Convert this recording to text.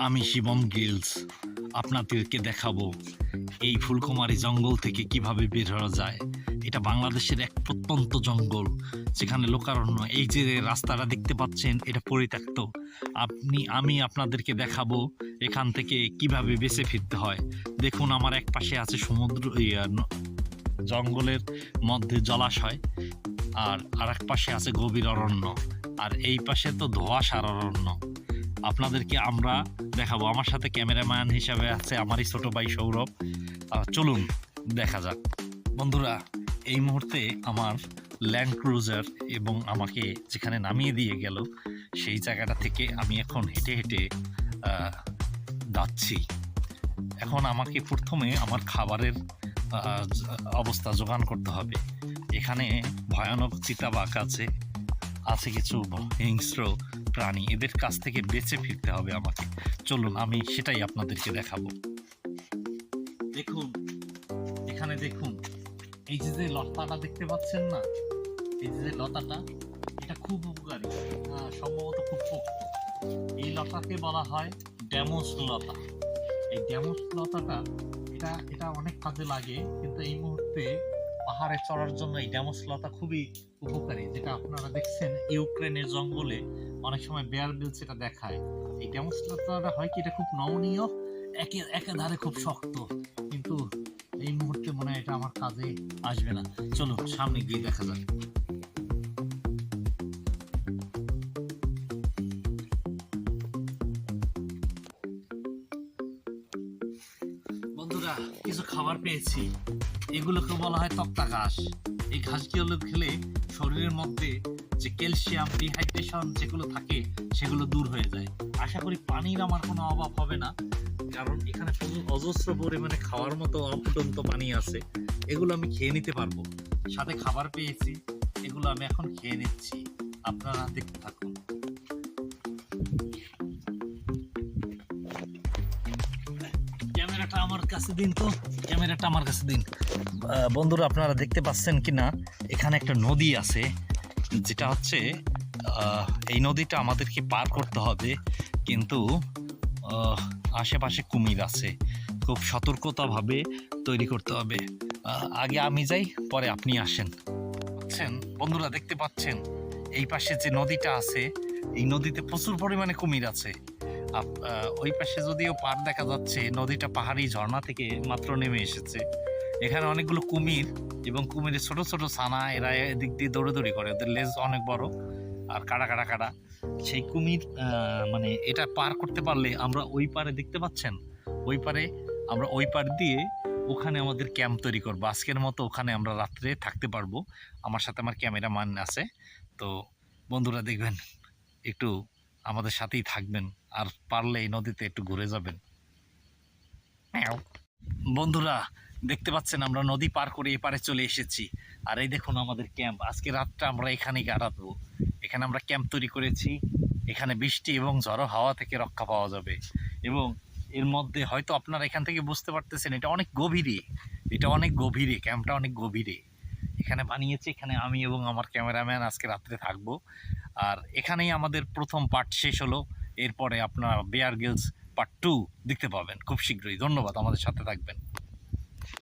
আমি শিবম গিলস আপনাদেরকে দেখাবো এই ফুলকুমারী জঙ্গল থেকে কিভাবে বের হওয়া যায়। এটা বাংলাদেশের এক প্রত্যন্ত জঙ্গল, যেখানে লোকারণ্য। এই যে রাস্তাটা দেখতে পাচ্ছেন, এটা পরিত্যক্ত। আমি আপনাদেরকে দেখাবো এখান থেকে কিভাবে বেঁচে ফিরতে হয়। দেখুন, আমার এক পাশে আছে সমুদ্র, জঙ্গলের মধ্যে জলাশয়, আর আরেক পাশে আছে গভীর অরণ্য, আর এই পাশে তো ধোঁয়াশার অরণ্য। আপনাদেরকে আমরা দেখাবো। আমার সাথে ক্যামেরাম্যান হিসাবে আছে আমারই ছোট ভাই সৌরভ। চলুন দেখা যাক। বন্ধুরা, এই মুহূর্তে আমার ল্যান্ড ক্রুজার এবং আমাকে যেখানে নামিয়ে দিয়ে গেল সেই জায়গাটা থেকে আমি এখন হেঁটে হেঁটে যাচ্ছি। এখন আমাকে প্রথমে আমার খাবারের অবস্থা জোগাড় করতে হবে। এখানে ভয়ানক চিতাবাঘ আছে কিছু হিংস্র প্রাণী, এদের কাছ থেকে বেঁচে ফিরতে হবে আমাকে। চলুন, আমি সেটাই আপনাদেরকে দেখাবো। দেখুন, এখানে দেখুন, এই যে লতাটা দেখতে পাচ্ছেন না, এই যে লতাটা, এটা খুব উপকারী, সম্ভবত খুব পোক্ত। এই লতাকে বলা হয় ড্যামোস লতা। এই ড্যামোস লতাটা এটা অনেক কাজে লাগে, কিন্তু এই মুহূর্তে পাহাড়ে চড়ার জন্য এই ড্যামোস লতা খুবই উপকারী। যেটা আপনারা দেখছেন ইউক্রেনের জঙ্গলে অনেক সময় বেয়ার গ্রিলস এটা দেখায়। এই ড্যামোস লতাটা হয় কি, এটা খুব নমনীয়, একেধারে খুব শক্ত, কিন্তু এই মুহূর্তে মনে হয় এটা আমার কাজে আসবে না। চলো সামনে গিয়ে দেখা যাক। বন্ধুরা, কিছু খাবার পেয়েছি। এগুলোকে বলা হয় তক্তা ঘাস। এই ঘাসগুলো খেলে শরীরের মধ্যে যে ক্যালসিয়াম, ডিহাইড্রেশন যেগুলো থাকে সেগুলো দূর হয়ে যায়। আশা করি পানির আমার কোনো অভাব হবে না, কারণ এখানে অজস্র পরিমাণে খাওয়ার মতো অফুটন্ত পানি আছে। এগুলো আমি খেয়ে নিতে পারবো। সাথে খাবার পেয়েছি, এগুলো আমি এখন খেয়ে নিচ্ছি। আপনারা দেখতে থাকুন। ক্যামেরাটা আমার কাছে দিন তো, ক্যামেরাটা আমার কাছে দিন। বন্ধুরা, আপনারা দেখতে পাচ্ছেন কি না, এখানে একটা নদী আছে, যেটা হচ্ছে এই নদীটা আমাদেরকে পার করতে হবে, কিন্তু আশেপাশে কুমির আছে। খুব সতর্কতাভাবে তৈরি করতে হবে। আগে আমি যাই, পরে আপনি আসেন। বুঝছেন বন্ধুরা, দেখতে পাচ্ছেন এই পাশে যে নদীটা আছে, এই নদীতে প্রচুর পরিমাণে কুমির আছে। ওই পাশে যদিও পাড় দেখা যাচ্ছে, নদীটা পাহাড়ি ঝর্ণা থেকে মাত্র নেমে এসেছে। এখানে অনেকগুলো কুমির এবং কুমিরের ছোট ছোট ছানা, এরা এদিক দিয়ে দৌড়াদৌড়ি করে। ওদের লেজ অনেক বড় আর কাটা। সেই কুমির মানে এটা পার করতে পারলে আমরা ওই পারে, দেখতে পাচ্ছেন ওই পারে, আমরা ওই পার দিয়ে ওখানে আমাদের ক্যাম্প তৈরি করবো। আজকের মতো ওখানে আমরা রাত্রে থাকতে পারবো। আমার সাথে আমার ক্যামেরাম্যান আছে। তো বন্ধুরা, দেখবেন একটু আমাদের সাথেই থাকবেন, আর পারলে এই নদীতে একটু ঘুরে যাবেন। বন্ধুরা, দেখতে পাচ্ছেন আমরা নদী পার করে এপারে চলে এসেছি। আর এই দেখুন আমাদের ক্যাম্প। আজকে রাতটা আমরা এখানেই কাটাবো। এখানে আমরা ক্যাম্প তৈরি করেছি। এখানে বৃষ্টি এবং ঝড়ো হাওয়া থেকে রক্ষা পাওয়া যাবে। এবং এর মধ্যে হয়তো আপনারা এখান থেকে বুঝতে পারতেছেন, এটা অনেক গভীরে, ক্যাম্পটা অনেক গভীরে এখানে বানিয়েছে। এখানে আমি এবং আমার ক্যামেরাম্যান আজকে রাত্রে থাকবো। আর এখানেই আমাদের প্রথম পার্ট শেষ হলো। এরপরে আপনারা বেয়ার গ্রিলস পার্ট 2 দেখতে পাবেন খুব শীঘ্রই। ধন্যবাদ, আমাদের সাথে থাকবেন।